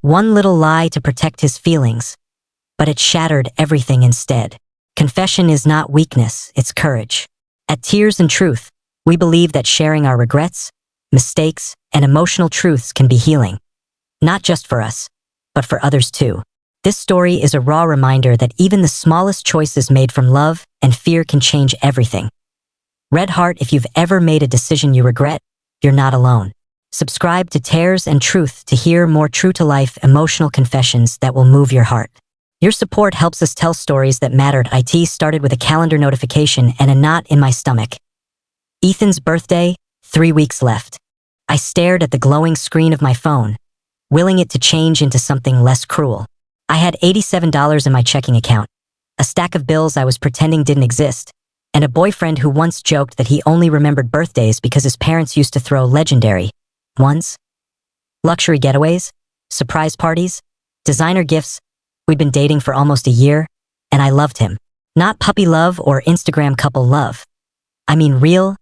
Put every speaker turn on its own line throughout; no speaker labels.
One little lie to protect his feelings, but it shattered everything instead. Confession is not weakness, it's courage. At Tears and Truth, we believe that sharing our regrets, mistakes, and emotional truths can be healing. Not just for us, but for others too. This story is a raw reminder that even the smallest choices made from love and fear can change everything. Red Heart, if you've ever made a decision you regret, you're not alone. Subscribe to Tears and Truth to hear more true-to-life emotional confessions that will move your heart. Your support helps us tell stories that mattered. It started with a calendar notification and a knot in my stomach. Ethan's birthday, 3 weeks left. I stared at the glowing screen of my phone, willing it to change into something less cruel. I had $87 in my checking account, a stack of bills I was pretending didn't exist, and a boyfriend who once joked that he only remembered birthdays because his parents used to throw legendary ones. Luxury getaways, surprise parties, designer gifts. We'd been dating for almost a year, and I loved him. Not puppy love or Instagram couple love. I mean real,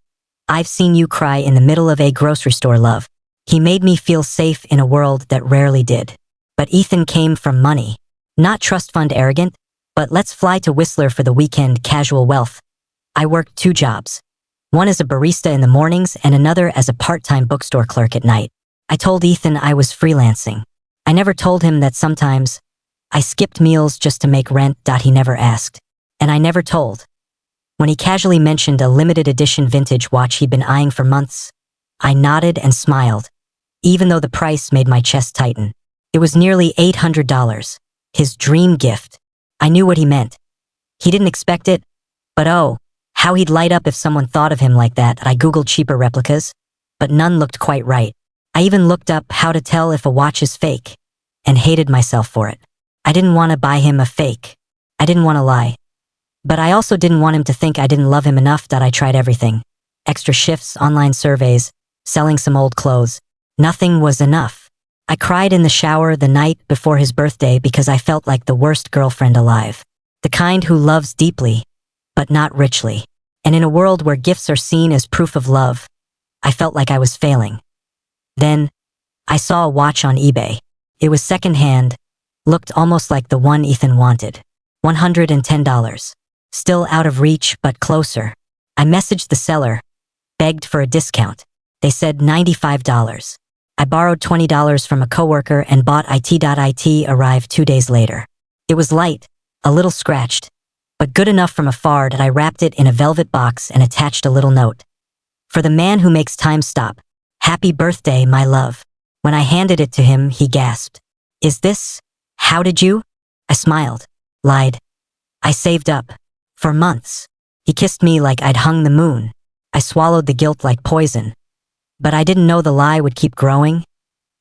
I've seen you cry in the middle of a grocery store love. He made me feel safe in a world that rarely did. But Ethan came from money. Not trust fund arrogant, but let's fly to Whistler for the weekend casual wealth. I worked 2 jobs. One as a barista in the mornings and another as a part-time bookstore clerk at night. I told Ethan I was freelancing. I never told him that sometimes I skipped meals just to make rent. He never asked. And I never told. When he casually mentioned a limited edition vintage watch he'd been eyeing for months, I nodded and smiled, even though the price made my chest tighten. It was nearly $800, his dream gift. I knew what he meant. He didn't expect it, but oh, how he'd light up if someone thought of him like that. I googled cheaper replicas, but none looked quite right. I even looked up how to tell if a watch is fake, and hated myself for it. I didn't want to buy him a fake. I didn't want to lie. But I also didn't want him to think I didn't love him enough. I tried everything. Extra shifts, online surveys, selling some old clothes. Nothing was enough. I cried in the shower the night before his birthday because I felt like the worst girlfriend alive. The kind who loves deeply, but not richly. And in a world where gifts are seen as proof of love, I felt like I was failing. Then, I saw a watch on eBay. It was secondhand, looked almost like the one Ethan wanted. $110. Still out of reach, but closer. I messaged the seller, begged for a discount. They said $95. I borrowed $20 from a coworker and bought it. Arrived 2 days later. It was light, a little scratched, but good enough from afar that I wrapped it in a velvet box and attached a little note. For the man who makes time stop. Happy birthday, my love. When I handed it to him, he gasped. Is this? How did you? I smiled, lied. I saved up. For months. He kissed me like I'd hung the moon. I swallowed the guilt like poison. But I didn't know the lie would keep growing,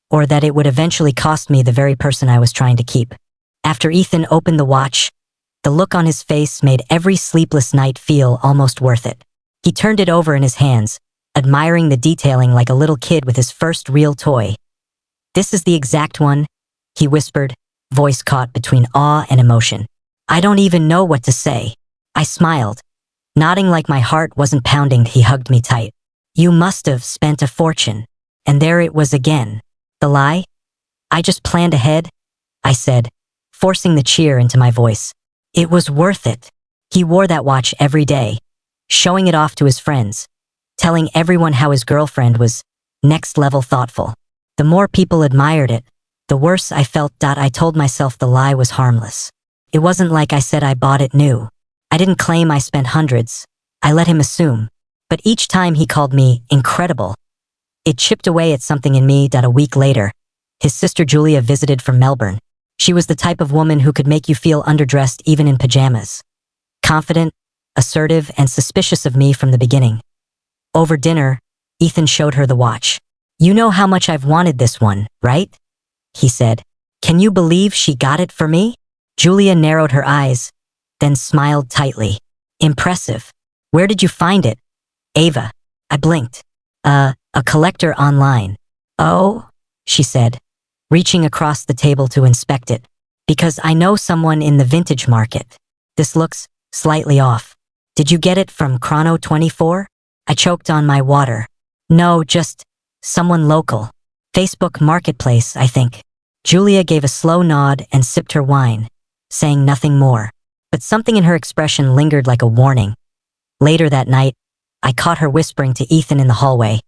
or that it would eventually cost me the very person I was trying to keep. After Ethan opened the watch, the look on his face made every sleepless night feel almost worth it. He turned it over in his hands, admiring the detailing like a little kid with his first real toy. This is the exact one, he whispered, voice caught between awe and emotion. I don't even know what to say. I smiled, nodding like my heart wasn't pounding. He hugged me tight. You must have spent a fortune. And there it was again. The lie? I just planned ahead, I said, forcing the cheer into my voice. It was worth it. He wore that watch every day, showing it off to his friends, telling everyone how his girlfriend was next level thoughtful. The more people admired it, the worse I felt. I told myself the lie was harmless. It wasn't like I said I bought it new. I didn't claim I spent hundreds. I let him assume. But each time he called me incredible, it chipped away at something in me. A week later, his sister Julia visited from Melbourne. She was the type of woman who could make you feel underdressed even in pajamas. Confident, assertive, and suspicious of me from the beginning. Over dinner, Ethan showed her the watch. You know how much I've wanted this one, right? He said. Can you believe she got it for me? Julia narrowed her eyes, then smiled tightly. Impressive. Where did you find it? Ava. I blinked. A collector online. Oh, she said, reaching across the table to inspect it. Because I know someone in the vintage market. This looks slightly off. Did you get it from Chrono 24? I choked on my water. No, just someone local. Facebook Marketplace, I think. Julia gave a slow nod and sipped her wine, saying nothing more. But something in her expression lingered like a warning. Later that night, I caught her whispering to Ethan in the hallway.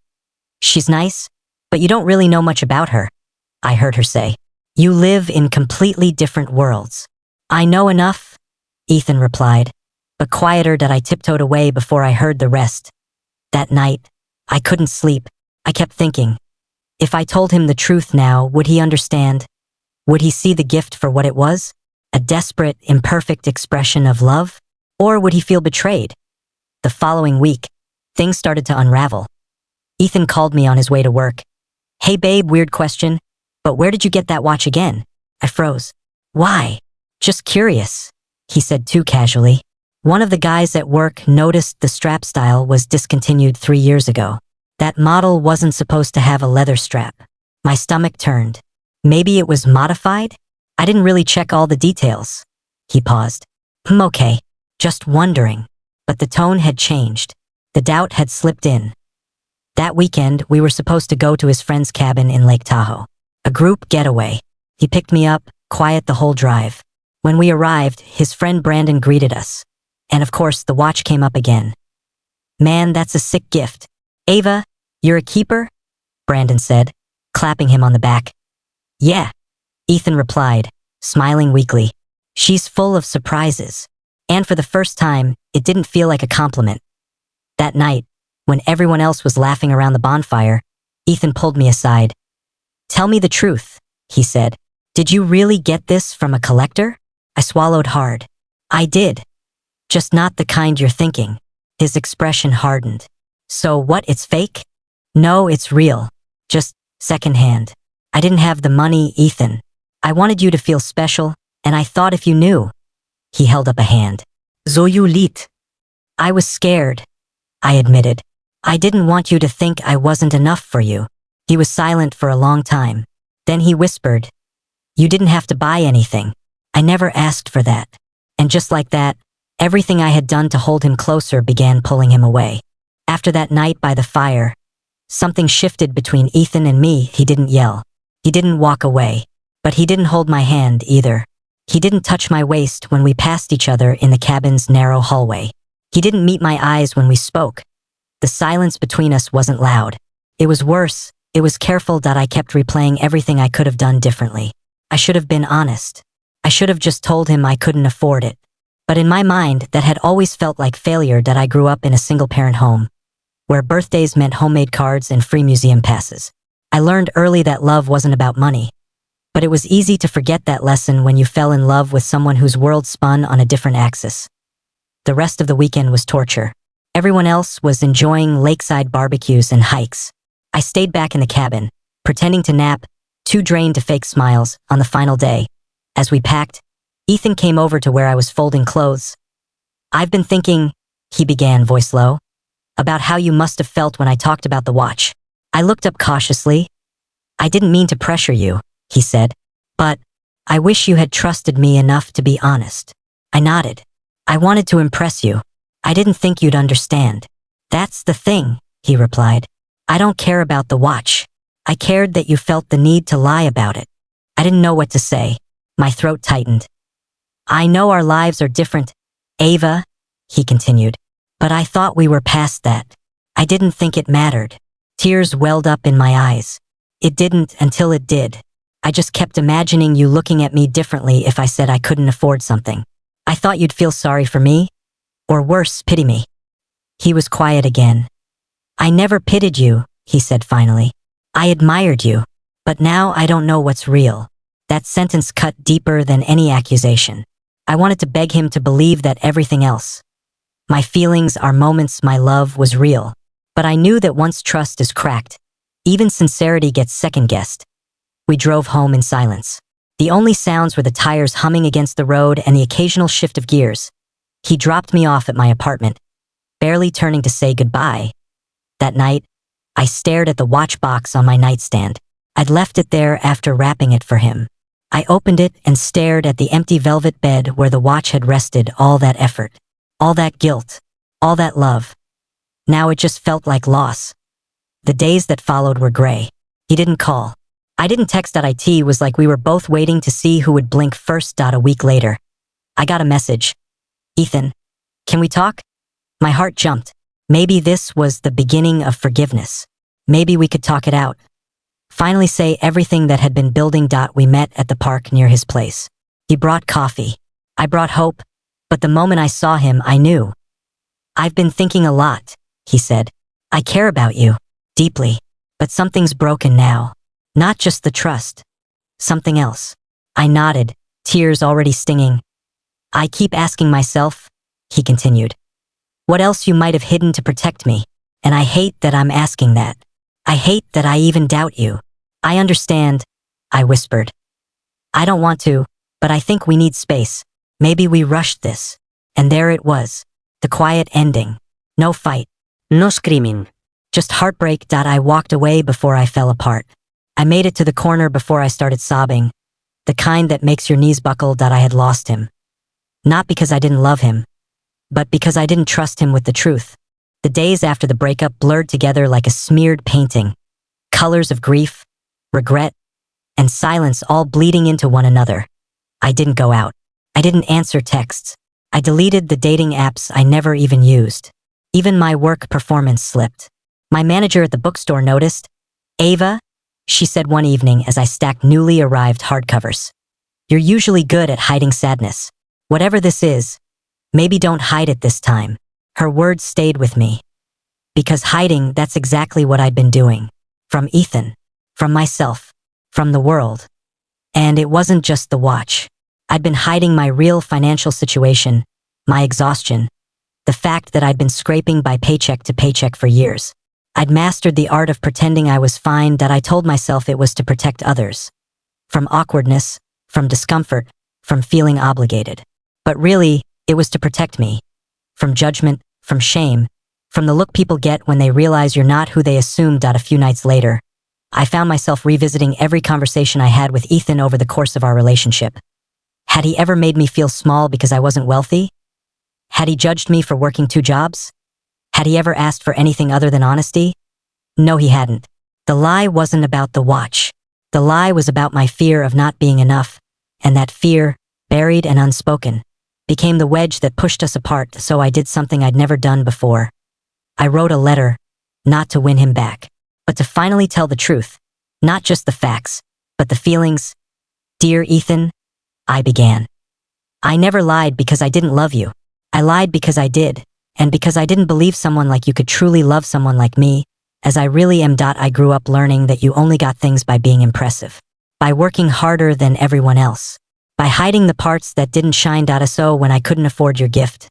"She's nice, but you don't really know much about her," I heard her say. "You live in completely different worlds." "I know enough," Ethan replied, but quieter that I tiptoed away before I heard the rest. That night, I couldn't sleep. I kept thinking, if I told him the truth now, would he understand? Would he see the gift for what it was? A desperate, imperfect expression of love? Or would he feel betrayed? The following week, things started to unravel. Ethan called me on his way to work. "Hey babe, weird question, but where did you get that watch again?" I froze. "Why?" "Just curious," he said too casually. "One of the guys at work noticed the strap style was discontinued 3 years ago. That model wasn't supposed to have a leather strap." My stomach turned. Maybe it was modified? I didn't really check all the details. He paused. Okay, just wondering." But the tone had changed. The doubt had slipped in. That weekend, we were supposed to go to his friend's cabin in Lake Tahoe. A group getaway. He picked me up, quiet the whole drive. When we arrived, his friend Brandon greeted us. And of course, the watch came up again. "Man, that's a sick gift. Ava, you're a keeper?" Brandon said, clapping him on the back. "Yeah," Ethan replied, smiling weakly. "She's full of surprises." And for the first time, it didn't feel like a compliment. That night, when everyone else was laughing around the bonfire, Ethan pulled me aside. "Tell me the truth," he said. "Did you really get this from a collector?" I swallowed hard. "I did. Just not the kind you're thinking." His expression hardened. "So what, it's fake?" "No, it's real. Just secondhand. I didn't have the money, Ethan. I wanted you to feel special, and I thought if you knew." He held up a hand. "So you lied." "I was scared," I admitted. "I didn't want you to think I wasn't enough for you." He was silent for a long time. Then he whispered, "You didn't have to buy anything. I never asked for that." And just like that, everything I had done to hold him closer began pulling him away. After that night by the fire, something shifted between Ethan and me. He didn't yell. He didn't walk away. But he didn't hold my hand either. He didn't touch my waist when we passed each other in the cabin's narrow hallway. He didn't meet my eyes when we spoke. The silence between us wasn't loud. It was worse. It was careful that I kept replaying everything I could have done differently. I should have been honest. I should have just told him I couldn't afford it. But in my mind, that had always felt like failure. That I grew up in a single-parent home, where birthdays meant homemade cards and free museum passes. I learned early that love wasn't about money. But it was easy to forget that lesson when you fell in love with someone whose world spun on a different axis. The rest of the weekend was torture. Everyone else was enjoying lakeside barbecues and hikes. I stayed back in the cabin, pretending to nap, too drained to fake smiles. On the final day, as we packed, Ethan came over to where I was folding clothes. "I've been thinking," he began, voice low, "about how you must have felt when I talked about the watch." I looked up cautiously. "I didn't mean to pressure you," he said, "but I wish you had trusted me enough to be honest." I nodded. "I wanted to impress you. I didn't think you'd understand." "That's the thing," he replied. "I don't care about the watch. I cared that you felt the need to lie about it." I didn't know what to say. My throat tightened. "I know our lives are different, Ava," he continued, "but I thought we were past that. I didn't think it mattered." Tears welled up in my eyes. It didn't until it did. I just kept imagining you looking at me differently if I said I couldn't afford something. I thought you'd feel sorry for me, or worse, pity me. He was quiet again. "I never pitied you," he said finally. "I admired you, but now I don't know what's real." That sentence cut deeper than any accusation. I wanted to beg him to believe that everything else, my feelings, our moments, my love, was real. But I knew that once trust is cracked, even sincerity gets second-guessed. We drove home in silence. The only sounds were the tires humming against the road and the occasional shift of gears. He dropped me off at my apartment, barely turning to say goodbye. That night, I stared at the watch box on my nightstand. I'd left it there after wrapping it for him. I opened it and stared at the empty velvet bed where the watch had rested. All that effort, all that guilt, all that love. Now it just felt like loss. The days that followed were gray. He didn't call. I didn't text. It was like we were both waiting to see who would blink first. A week later, I got a message. Ethan, can we talk? My heart jumped. Maybe this was the beginning of forgiveness. Maybe we could talk it out. Finally say everything that had been building. We met at the park near his place. He brought coffee. I brought hope, but the moment I saw him, I knew. I've been thinking a lot, he said. I care about you, deeply, but something's broken now. Not just the trust. Something else. I nodded, tears already stinging. I keep asking myself, he continued, what else you might have hidden to protect me, and I hate that I'm asking that. I hate that I even doubt you. I understand, I whispered. I don't want to, but I think we need space. Maybe we rushed this. And there it was, the quiet ending. No fight, no screaming, just heartbreak. I walked away before I fell apart. I made it to the corner before I started sobbing, the kind that makes your knees buckle. I had lost him. Not because I didn't love him, but because I didn't trust him with the truth. The days after the breakup blurred together like a smeared painting, colors of grief, regret, and silence all bleeding into one another. I didn't go out. I didn't answer texts. I deleted the dating apps I never even used. Even my work performance slipped. My manager at the bookstore noticed. Ava, she said one evening as I stacked newly arrived hardcovers. You're usually good at hiding sadness. Whatever this is, maybe don't hide it this time. Her words stayed with me. Because hiding, that's exactly what I'd been doing. From Ethan, from myself, from the world. And it wasn't just the watch. I'd been hiding my real financial situation, my exhaustion, the fact that I'd been scraping by paycheck to paycheck for years. I'd mastered the art of pretending I was fine. I told myself it was to protect others. From awkwardness, from discomfort, from feeling obligated. But really, it was to protect me. From judgment, from shame, from the look people get when they realize you're not who they assumed. A few nights later, I found myself revisiting every conversation I had with Ethan over the course of our relationship. Had he ever made me feel small because I wasn't wealthy? Had he judged me for working 2 jobs? Had he ever asked for anything other than honesty? No, he hadn't. The lie wasn't about the watch. The lie was about my fear of not being enough, and that fear, buried and unspoken, became the wedge that pushed us apart. So I did something I'd never done before. I wrote a letter, not to win him back, but to finally tell the truth. Not just the facts, but the feelings. Dear Ethan, I began. I never lied because I didn't love you. I lied because I did, and because I didn't believe someone like you could truly love someone like me, as I really am. I grew up learning that you only got things by being impressive, by working harder than everyone else, by hiding the parts that didn't shine. So when I couldn't afford your gift,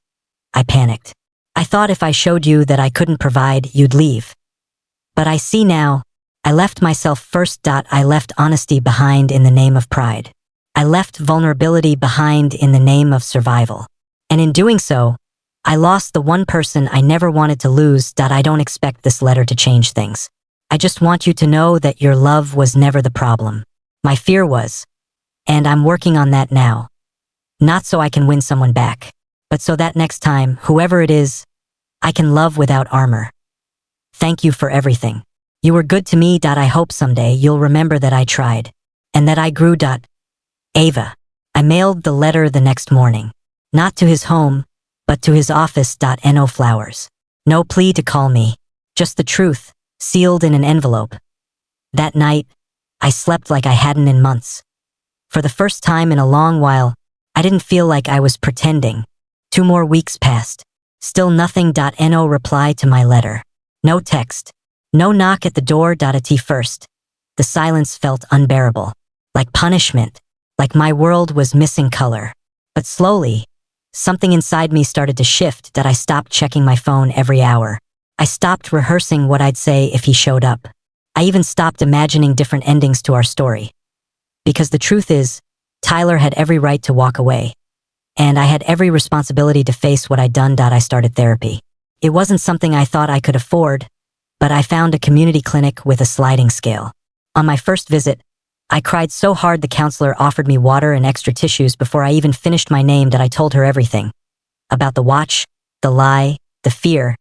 I panicked. I thought if I showed you that I couldn't provide, you'd leave. But I see now, I left myself first. I left honesty behind in the name of pride. I left vulnerability behind in the name of survival. And in doing so, I lost the one person I never wanted to lose. I don't expect this letter to change things. I just want you to know that your love was never the problem. My fear was. And I'm working on that now. Not so I can win someone back, but so that next time, whoever it is, I can love without armor. Thank you for everything. You were good to me. I hope someday you'll remember that I tried. And that I grew. Ava. I mailed the letter the next morning. Not to his home, but to his office. No flowers. No plea to call me. Just the truth, sealed in an envelope. That night, I slept like I hadn't in months. For the first time in a long while, I didn't feel like I was pretending. 2 more weeks passed. Still nothing. No reply to my letter. No text. No knock at the door. At first, the silence felt unbearable. Like punishment. Like my world was missing color. But slowly, something inside me started to shift. I stopped checking my phone every hour. I stopped rehearsing what I'd say if he showed up. I even stopped imagining different endings to our story. Because the truth is, Tyler had every right to walk away. And I had every responsibility to face what I'd done. I started therapy. It wasn't something I thought I could afford, but I found a community clinic with a sliding scale. On my first visit, I cried so hard the counselor offered me water and extra tissues before I even finished my name. I told her everything. About the watch, the lie, the fear,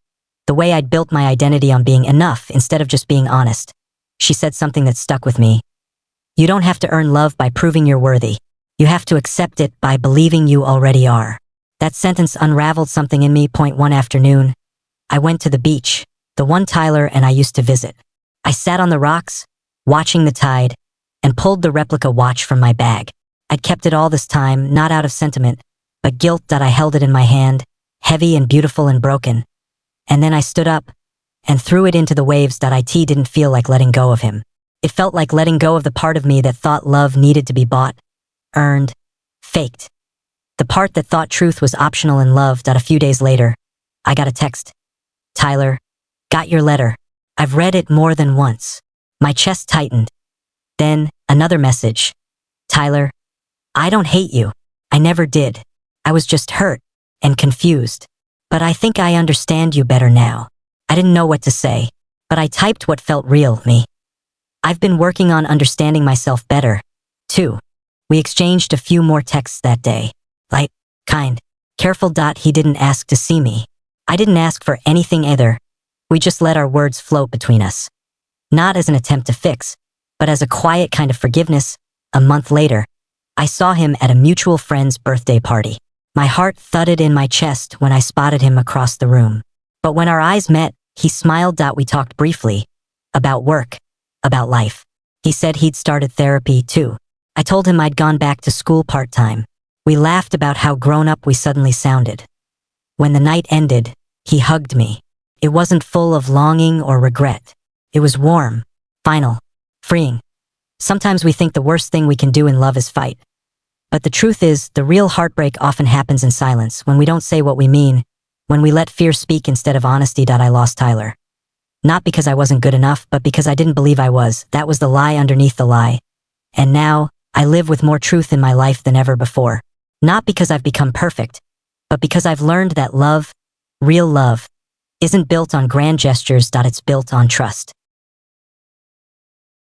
the way I'd built my identity on being enough instead of just being honest. She said something that stuck with me. You don't have to earn love by proving you're worthy. You have to accept it by believing you already are. That sentence unraveled something in me. One afternoon, I went to the beach, the one Tyler and I used to visit. I sat on the rocks, watching the tide, and pulled the replica watch from my bag. I'd kept it all this time, not out of sentiment, but guilt that I held it in my hand, heavy and beautiful and broken. And then I stood up and threw it into the waves. It didn't feel like letting go of him. It felt like letting go of the part of me that thought love needed to be bought, earned, faked. The part that thought truth was optional in love. A few days later, I got a text. Tyler, got your letter. I've read it more than once. My chest tightened. Then, another message. Tyler, I don't hate you. I never did. I was just hurt and confused. But I think I understand you better now. I didn't know what to say, but I typed what felt real, me. I've been working on understanding myself better, too. We exchanged a few more texts that day. Light, kind, careful. He didn't ask to see me. I didn't ask for anything either. We just let our words float between us. Not as an attempt to fix, but as a quiet kind of forgiveness. A month later, I saw him at a mutual friend's birthday party. My heart thudded in my chest when I spotted him across the room. But when our eyes met, he smiled. We talked briefly. About work. About life. He said he'd started therapy too. I told him I'd gone back to school part-time. We laughed about how grown up we suddenly sounded. When the night ended, he hugged me. It wasn't full of longing or regret. It was warm, final, freeing. Sometimes we think the worst thing we can do in love is fight. But the truth is, the real heartbreak often happens in silence, when we don't say what we mean, when we let fear speak instead of honesty. I lost Tyler. Not because I wasn't good enough, but because I didn't believe I was. That was the lie underneath the lie. And now, I live with more truth in my life than ever before. Not because I've become perfect, but because I've learned that love, real love, isn't built on grand gestures. It's built on trust.